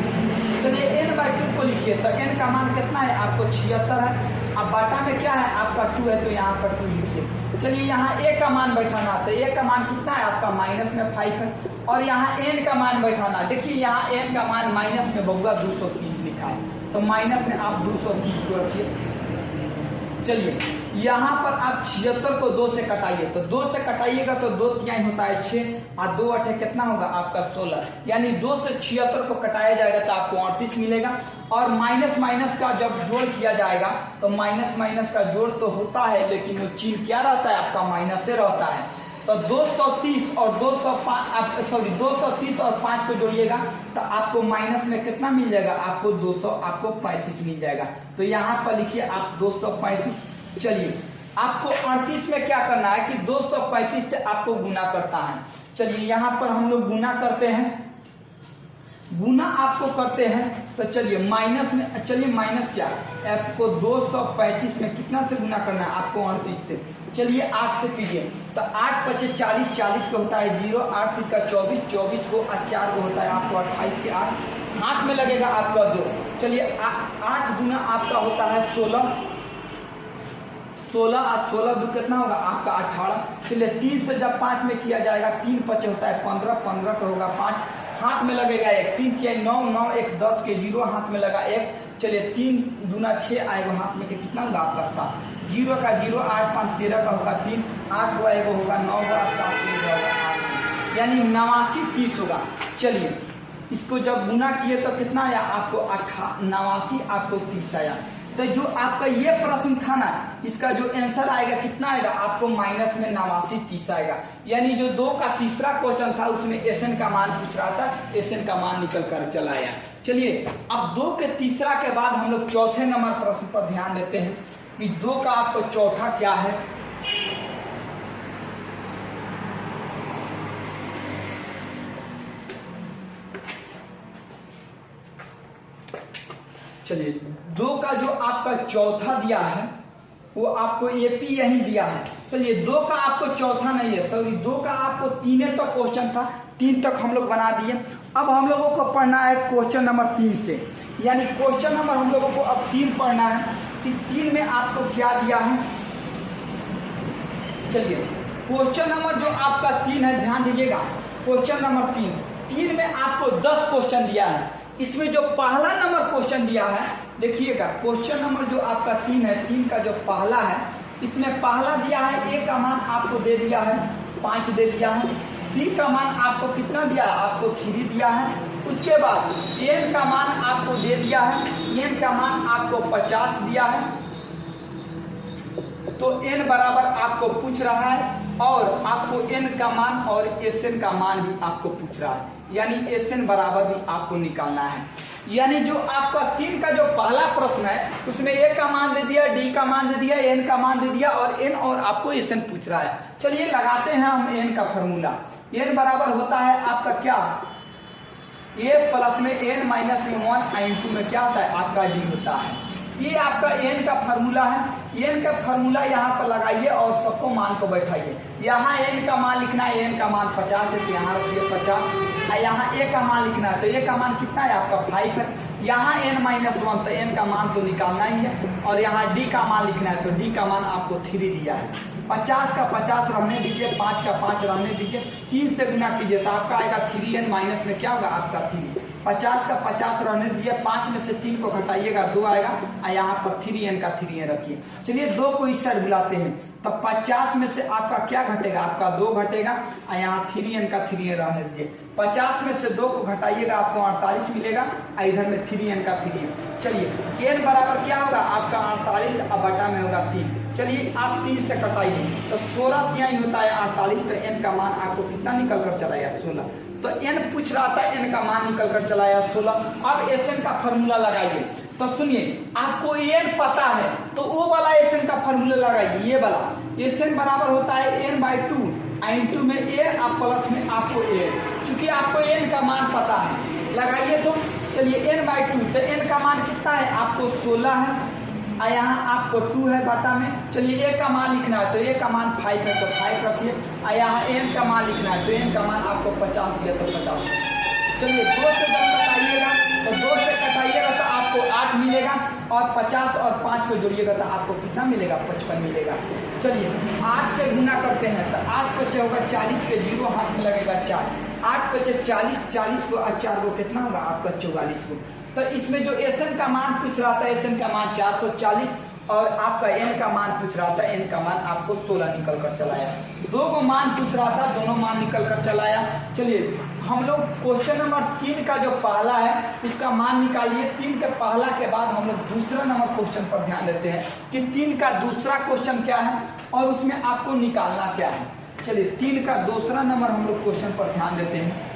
Speaker 1: चलिए n/2 को लिखिए, तो n का मान कितना है आपको 76 है, अब बाटा में क्या है आपका 2 है, तो यहाँ पर 2 लिखिए। चलिए यहाँ a का मान बैठाना, तो a का मान कितना है आपका माइनस में 5 है, और यहाँ n का मान बैठाना, देखिए यहाँ n का मान माइनस में बउआ 230 लिखा है, तो माइनस में आप 230 को रखिए। चलिए यहाँ पर आप 76 को 2 से कटाइए, तो 2 से कटाइएगा तो 2 तिहाई होता है 6, और 2 8 कितना होगा आपका 16, यानी 2 से 76 को कटाया जाएगा तो आपको 38 मिलेगा। और माइनस माइनस का जब जोड़ किया जाएगा तो माइनस माइनस का जोड़ तो होता है, लेकिन वो चिन्ह क्या रहता है आपका माइनस से रहता है। तो 230 और 230 और 5 को जोड़िएगा तो आपको माइनस में कितना मिल जाएगा आपको 235 मिल जाएगा। तो यहाँ पर लिखिए आप 235। चलिए आपको 38 में क्या करना है कि 235 से आपको गुना करता है। चलिए यहाँ पर हम लोग गुना करते हैं, गुना आपको करते हैं, तो चलिए माइनस में, चलिए माइनस क्या आपको 235 में कितना से गुना करना है आपको 38 से। चलिए 8 से कीजिए, तो 8 × 5 = 40, 40 को होता है 0, 8 × 3 = 24, 24 को 4 को होता है आपको 28 के 8, हाथ में लगेगा आपका 2। चलिए 8 गुना आपका होता है 16, 16 और 16 दो कितना होगा आपका 18। चलिए 3 से जब 5 में किया जाएगा, 3 × 5 होता है 15, 15 का होगा 5, हाथ में लगेगा 1, 3 × 9 9, 1 10 के 0, हाथ में लगा 1। चलिए 3 दूना 6 आएगा, हाथ में के कितना होगा आपका 7, 0 का 0, 8 5 13 का होगा 3, 8 हुआ 1 होगा 9 होगा 7 होगा 8, यानी 89 30 होगा। चलिए इसको जब गुना किए तो कितना आया आपको 89 आपको 30 आया। तो जो आपका ये प्रश्न था ना, इसका जो आंसर आएगा कितना आएगा आपको माइनस में 89 30 आएगा। यानी जो 2 का तीसरा क्वेश्चन था उसमें Sn का मान पूछ रहा था, Sn का मान निकल कर चला आया। चलिए अब 2 के तीसरा के बाद हम लोग चौथे नंबर प्रश्न पर ध्यान देते हैं कि 2 का आपको चौथा क्या है। चलिए 2 का जो आपका चौथा दिया है वो आपको AP यही दिया है। चलिए 2 का आपको चौथा नहीं है, सॉरी 2 का आपको 3 तक क्वेश्चन था, 3 तक हम लोग बना दिए। अब हम लोगों को पढ़ना है क्वेश्चन नंबर 3 से, यानी क्वेश्चन नंबर हम लोगों को अब 3 पढ़ना है कि 3 में आपको क्या दिया है। चलिए क्वेश्चन नंबर जो आपका 3 है, ध्यान दीजिएगा, क्वेश्चन नंबर 3 में आपको 10 क्वेश्चन दिया है। इसमें जो पहला नंबर क्वेश्चन दिया है, देखिएगा क्वेश्चन नंबर जो आपका 3 है, 3 का जो पहला है, इसमें पहला दिया है A का मान आपको दे दिया है 5 दे दिया है, B का मान आपको कितना दिया है आपको 3 दिया है, उसके बाद N का मान आपको दे दिया है, N का मान आपको 50 दिया है। तो N बराबर आपको पूछ रहा है और आपको N का मान और Sn का मान भी आपको पूछ रहा है, यानी Sn बराबर भी आपको निकालना है। यानी जो आपका 3 का जो पहला प्रश्न है उसमें A का मान दे दिया, D का मान दे दिया, N का मान दे दिया और N और आपको Sn पूछ रहा है। चलिए लगाते हैं हम N का फॉर्मूला। N बराबर होता है आपका क्या, A प्लस में N माइनस में 1 इंटू में क्या होता है आपका D होता है। ये आपका एन का फार्मूला है। एन का फार्मूला यहाँ पर लगाइए और सबको मान को बैठाइए। यहाँ एन का मान लिखना है, एन का मान 50 है तो यहाँ रखिए 50। यहाँ ए का मान लिखना है तो ए का मान कितना है आपका 5 है। यहाँ n-1 तो n का मान तो निकालना ही है। और यहाँ d का मान लिखना है तो d का मान आपको 3 दिया है। 50 का 50 रहने दीजिए, 5 का 5 रहने दीजिए, 3 से गुना कीजिए तो आपका आएगा 3n माइनस में क्या होगा आपका 3। 50 का 50 रहने दीजिए, 5 में से 3 को घटाइएगा 2 आएगा और यहाँ पर 3n का 3n रखिए। चलिए 2 को इस साइड बुलाते हैं तो 50 में से आपका क्या घटेगा, आपका 2 घटेगा और यहाँ 3n का 3n रहने दीजिए। 50 में से 2 को घटाइएगा आपको 48 मिलेगा और इधर में 3n का 3n। चलिए n बराबर क्या होगा आपका 48 और बटा में होगा 3। चलिए आप 3 से कटाइए तो 16 यहाँ ही होता है 48 तो n का मान आपको कितना निकल कर चला आया 16। तो n पूछ रहा था, n का मान निकल कर चला आया 16। अब Sn का फॉर्मूला लगाइए। तो सुनिए आपको n पता है तो वो वाला Sn का फॉर्मूला लगाइए। ये वाला Sn बराबर होता है n/2 × में a आप प्लस में आपको a, चूंकि आपको n का मान पता है लगाइए। तो चलिए n/2 तो n का मान कितना है आपको 16 है और यहाँ आपको 2 है बटा में। चलिए a का मान लिखना है तो a का मान 5 है तो 5 रखिए और यहाँ n का मान लिखना है तो n का मान आपको 50 दिया तो 50। चलिए 2 से जब कटाइएगा तो 2 से कटाइएगा तो आपको 8 मिलेगा और 50 और 5 को जोड़िएगा तो आपको कितना मिलेगा 55 मिलेगा। चलिए 8 से गुना करते हैं तो 8 बचे होगा 40 के 0 हाथ में लगेगा 4, 8 बचे 40, 40 को और 4 को कितना होगा आपका 44 को। तो इसमें जो Sn का मान पूछ रहा था Sn का मान 440 और आपका n का मान पूछ रहा था, n का मान आपको 16 निकल कर चलाया। 2 को मान पूछ रहा था, दोनों मान निकल कर चलाया। चलिए हम लोग क्वेश्चन नंबर 3 का जो पहला है उसका मान निकालिए। 3 के पहला के बाद हम लोग दूसरा नंबर क्वेश्चन पर ध्यान देते हैं कि 3 का दूसरा क्वेश्चन क्या है और उसमें आपको निकालना क्या है। चलिए 3 का दूसरा नंबर हम लोग क्वेश्चन पर ध्यान देते हैं।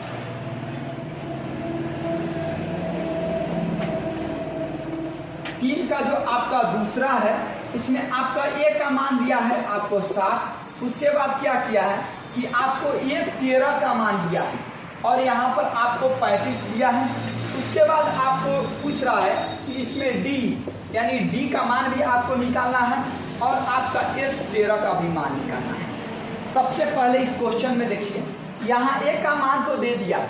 Speaker 1: 3 का जो आपका दूसरा है इसमें आपका a का मान दिया है आपको 7। उसके बाद क्या किया है कि आपको ये 13 का मान दिया है और यहाँ पर आपको 35 दिया है। उसके बाद आपको पूछ रहा है कि इसमें d यानी d का मान भी आपको निकालना है और आपका S13 का भी मान निकालना है। सबसे पहले इस क्वेश्चन में देखिए यहाँ a का मान तो दे दिया,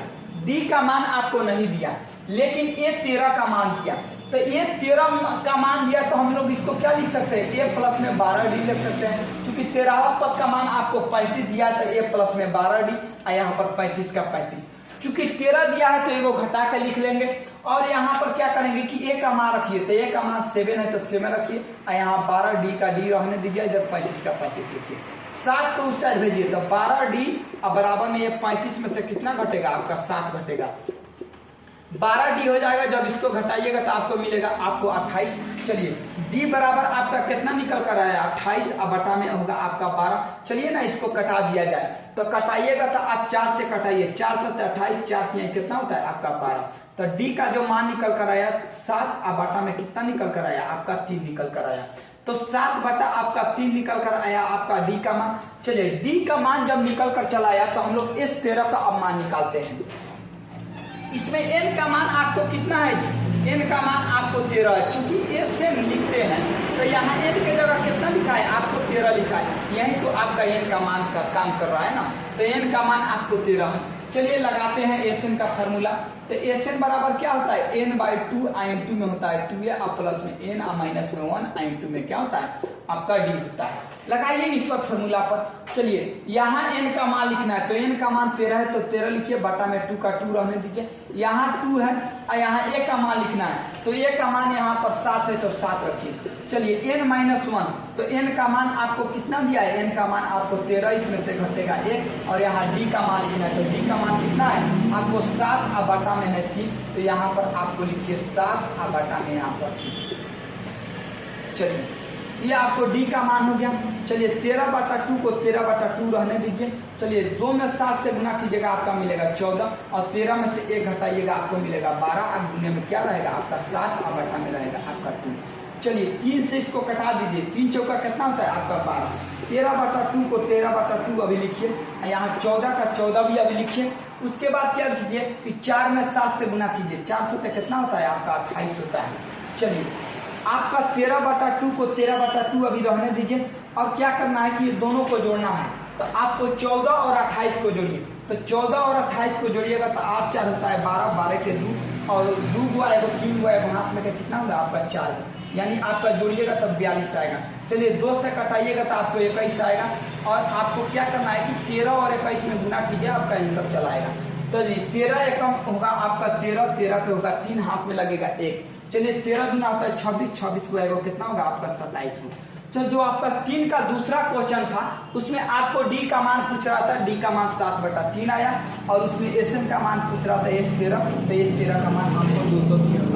Speaker 1: d का मान आपको नहीं दिया, लेकिन a 13 का मान दिया। तो ये 13 का मान दिया तो हम लोग इसको क्या लिख सकते हैं a प्लस में 12d लिख सकते हैं। क्योंकि 13वां पद का मान आपको 35 दिया तो a प्लस में 12d और यहाँ पर 35 का 35। चूंकि 13 दिया है तो एगो घटा के लिख लेंगे और यहाँ पर क्या करेंगे कि a का मान रखिए तो a का मान 7 है तो 7 रखिए और यहाँ 12d का d रहने दीजिए, इधर 35 का 35 लिखिए। 7 को उस साइड भेजिए तो 12d और बराबर में ये 35 में से कितना घटेगा आपका 7 घटेगा, 12d हो जाएगा। जब इसको घटाइएगा तो आपको मिलेगा आपको 28। चलिए d बराबर आपका कितना निकल कर आया 28 और बटा में होगा आपका 12। चलिए ना इसको कटा दिया जाए तो कटाइएगा तो आप 4 से कटाइए, 4 से 28, 4 कितना होता है आपका 12। तो d का जो मान निकल कर आया 7 और बटा में कितना निकल कर आया आपका 3 निकल कर आया। तो 7 बटा आपका 3 निकल कर आया आपका d का मान। चलिए d का मान जब निकल कर चला आया तो हम लोग S13 का अब मान निकालते हैं। इसमें n का मान आपको कितना है, n का मान आपको 13 है। चूंकि Sn लिखते हैं तो यहाँ n की जगह कितना लिखा है आपको 13 लिखा है, यही तो आपका n का मान का काम कर रहा है ना। तो n का मान आपको 13 है। चलिए लगाते हैं Sn का फॉर्मूला। तो Sn बराबर क्या होता है n/2 × में होता है 2a और प्लस में n और माइनस में 1 × में क्या होता है आपका d होता है। लगाइए इस वक्त फॉर्मूला पर। चलिए यहाँ n का मान लिखना है तो n का मान 13 है तो 13 लिखिए, बटा में 2 का 2 रहने दीजिए। यहाँ 2 है और यहाँ a का मान लिखना है तो a का मान यहाँ पर 7 है तो 7 रखिए। चलिए n-1 तो n का मान आपको कितना दिया है, n का मान आपको 13, इसमें से घटेगा 1 और यहाँ d का मान लिखना है तो d का मान कितना है आपको 7 और बटा में है 3 तो यहाँ पर आपको लिखिए 7 और बटा में यहाँ पर 3। चलिए ये आपको d का मान हो गया। चलिए 13/2 को 13/2 रहने दीजिए। चलिए 2 में 7 से गुना कीजिएगा आपका मिलेगा 14 और 13 में से 1 घटाइएगा आपको मिलेगा 12 और गुने में क्या रहेगा आपका 7 और बटा में रहेगा आपका 3। चलिए 3 से इसको कटा दीजिए, 3 चौका कितना होता है आपका 12। 13/2 को 13/2 अभी लिखिए, यहाँ 14 का 14 भी अभी लिखिए। उसके बाद क्या कीजिए कि 4 में 7 से गुना कीजिए, 4 से कितना होता है आपका 28 होता है। चलिए आपका 13/2 को 13/2 अभी रहने दीजिए, और क्या करना है कि ये दोनों को जोड़ना है। तो आपको 14 और 28 को जोड़िए, तो 14 और 28 को जोड़िएगा तो 8 4 होता है 12, 12 के 2 और 2 गो आएगा, 3 गो आएगा, हाथ में का कितना होगा आपका 4, यानी आपका जोड़िएगा तब 42 आएगा। चलिए 2 से कटाइएगा तो आपको 21 आएगा, और आपको क्या करना है कि 13 और 21 में गुना कीजिए, आपका आंसर चला आएगा। तो जी 13 एकम होगा आपका 13, 13 पे होगा 3, हाथ में लगेगा 1। चलिए 13 गुना होता है 26, 26 को आएगा कितना होगा आपका 27 को। तो जो आपका 3 का दूसरा क्वेश्चन था उसमें आपको डी का मान पूछ रहा था, डी का मान 7/3 आया, और उसमें एसएन का मान पूछ रहा था S13, तो S13 का मान आपको 213